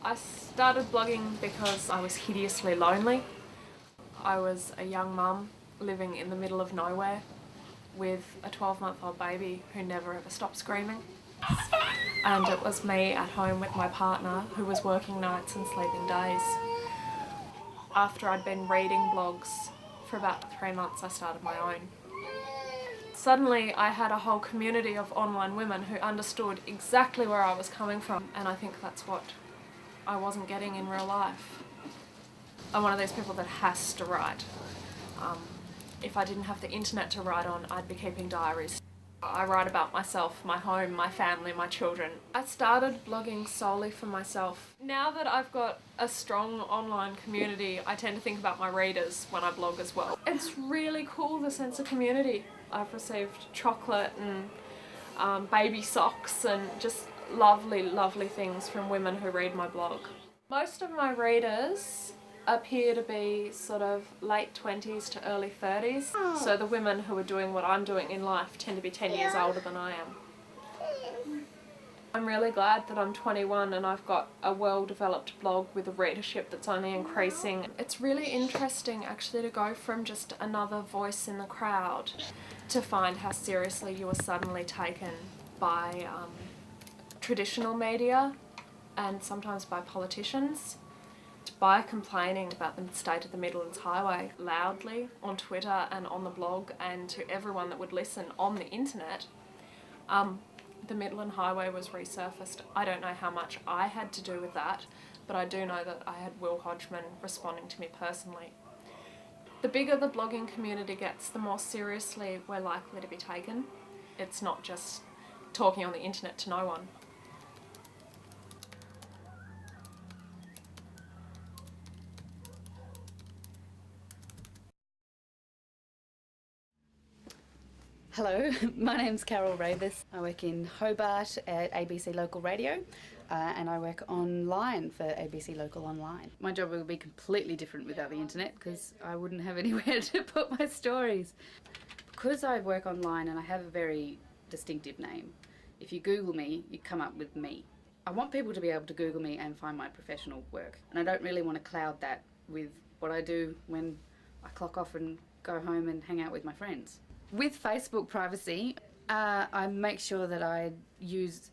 I started blogging because I was hideously lonely. I was a young mum living in the middle of nowhere with a 12-month-old baby who never ever stopped screaming. And it was me at home with my partner who was working nights and sleeping days. After I'd been reading blogs for about 3 months, I started my own. Suddenly I had a whole community of online women who understood exactly where I was coming from, and I think that's what I wasn't getting in real life. I'm one of those people that has to write. If I didn't have the internet to write on, I'd be keeping diaries. I write about myself, my home, my family, my children. I started blogging solely for myself. Now that I've got a strong online community, I tend to think about my readers when I blog as well. It's really cool, the sense of community. I've received chocolate and baby socks and just lovely, lovely things from women who read my blog. Most of my readers appear to be sort of late 20s to early 30s. So the women who are doing what I'm doing in life tend to be 10 years older than I am. I'm really glad that I'm 21 and I've got a well-developed blog with a readership that's only increasing. It's really interesting actually to go from just another voice in the crowd to find how seriously you are suddenly taken by traditional media and sometimes by politicians. By complaining about the state of the Midlands Highway loudly on Twitter and on the blog and to everyone that would listen on the internet, the Midland Highway was resurfaced. I don't know how much I had to do with that, but I do know that I had Will Hodgman responding to me personally. The bigger the blogging community gets, the more seriously we're likely to be taken. It's not just talking on the internet to no one. Hello, my name's Carol Ravis. I work in Hobart at ABC Local Radio and I work online for ABC Local Online. My job would be completely different without the internet because I wouldn't have anywhere to put my stories. Because I work online and I have a very distinctive name, if you Google me, you come up with me. I want people to be able to Google me and find my professional work, and I don't really want to cloud that with what I do when I clock off and go home and hang out with my friends. With Facebook privacy, I make sure that I use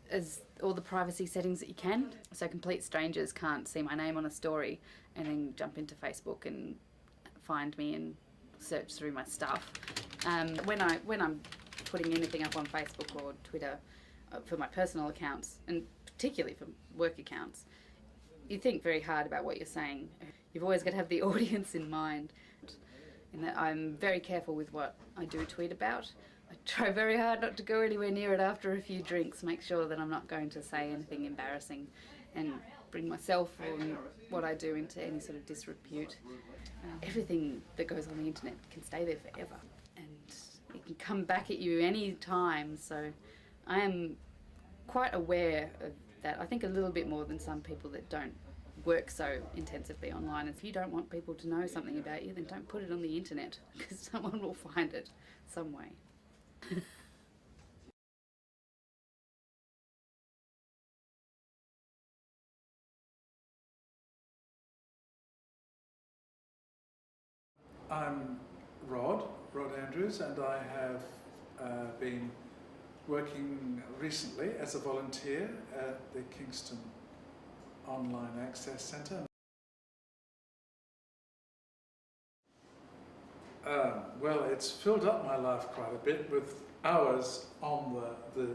all the privacy settings that you can, so complete strangers can't see my name on a story and then jump into Facebook and find me and search through my stuff. When I'm putting anything up on Facebook or Twitter for my personal accounts, and particularly for work accounts, you think very hard about what you're saying. You've always got to have the audience in mind. In that I'm very careful with what I do tweet about. I try very hard not to go anywhere near it after a few drinks, make sure that I'm not going to say anything embarrassing and bring myself or what I do into any sort of disrepute. Everything that goes on the internet can stay there forever and it can come back at you any time, so I am quite aware of that. I think a little bit more than some people that don't work so intensively online. If you don't want people to know something about you, then don't put it on the internet because someone will find it some way. I'm Rod Andrews, and I have been working recently as a volunteer at the Kingston Online Access Centre. Well, it's filled up my life quite a bit with hours on the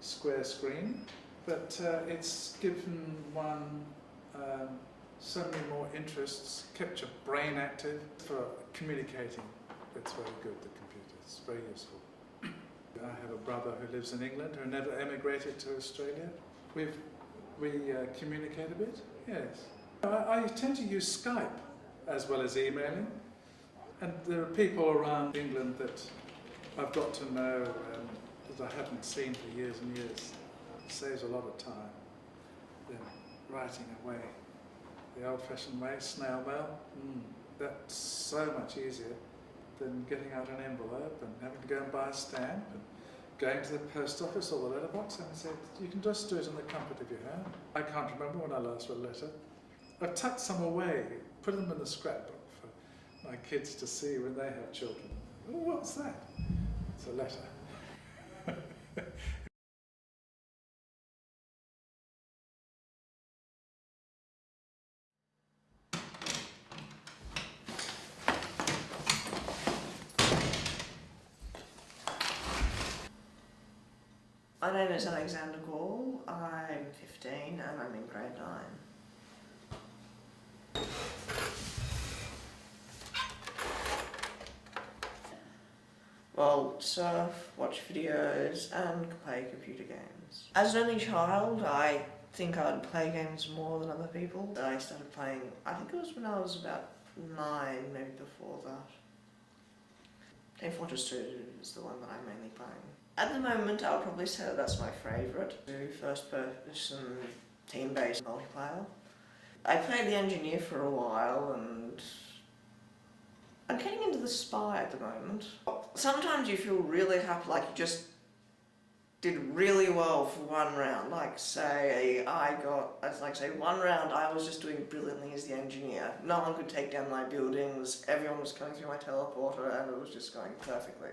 square screen, but it's given one so many more interests, kept your brain active for communicating. It's very good, the computer, it's very useful. I have a brother who lives in England who never emigrated to Australia. We communicate a bit, yes. I tend to use Skype as well as emailing, and there are people around England that I've got to know that I haven't seen for years and years. It saves a lot of time than writing away. The old-fashioned way, snail mail, that's so much easier than getting out an envelope and having to go and buy a stamp and going to the post office or the letterbox and said, you can just do it in the comfort of your home. I can't remember when I last wrote a letter. I've tucked some away, put them in the scrapbook for my kids to see when they have children. Oh, what's that? It's a letter. My name is Alexander Gall, I'm 15 and I'm in grade 9. Well, surf, watch videos and play computer games. As an only child, I think I'd play games more than other people. I started playing, I think it was when I was about 9, maybe before that. Team Fortress 2 is the one that I'm mainly playing. At the moment, I would probably say that that's my favourite. Do first-person, team-based multiplayer. I played the Engineer for a while, and I'm getting into the Spy at the moment. Sometimes you feel really happy, like you just did really well for one round. Like say, one round I was just doing brilliantly as the Engineer. No one could take down my buildings, everyone was coming through my teleporter, and it was just going perfectly.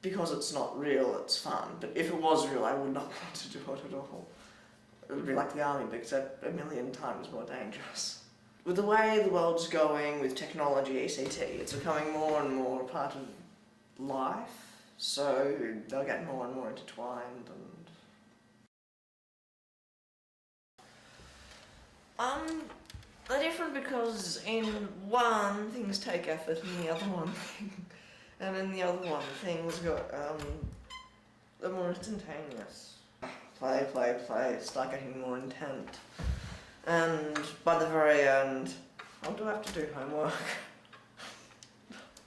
Because it's not real, it's fun, but if it was real, I would not want to do it at all. It would be like the army, but except a million times more dangerous. With the way the world's going with technology, ECT, it's becoming more and more a part of life, so they'll get more and more intertwined. They're different because in one, things take effort, and the other one, and in the other one, things they're more instantaneous. Play, play, play, start getting more intent. And by the very end, oh, do I have to do homework?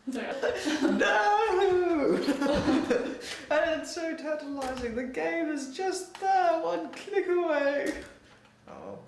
No! And it's so tantalising, the game is just there, one click away. Oh.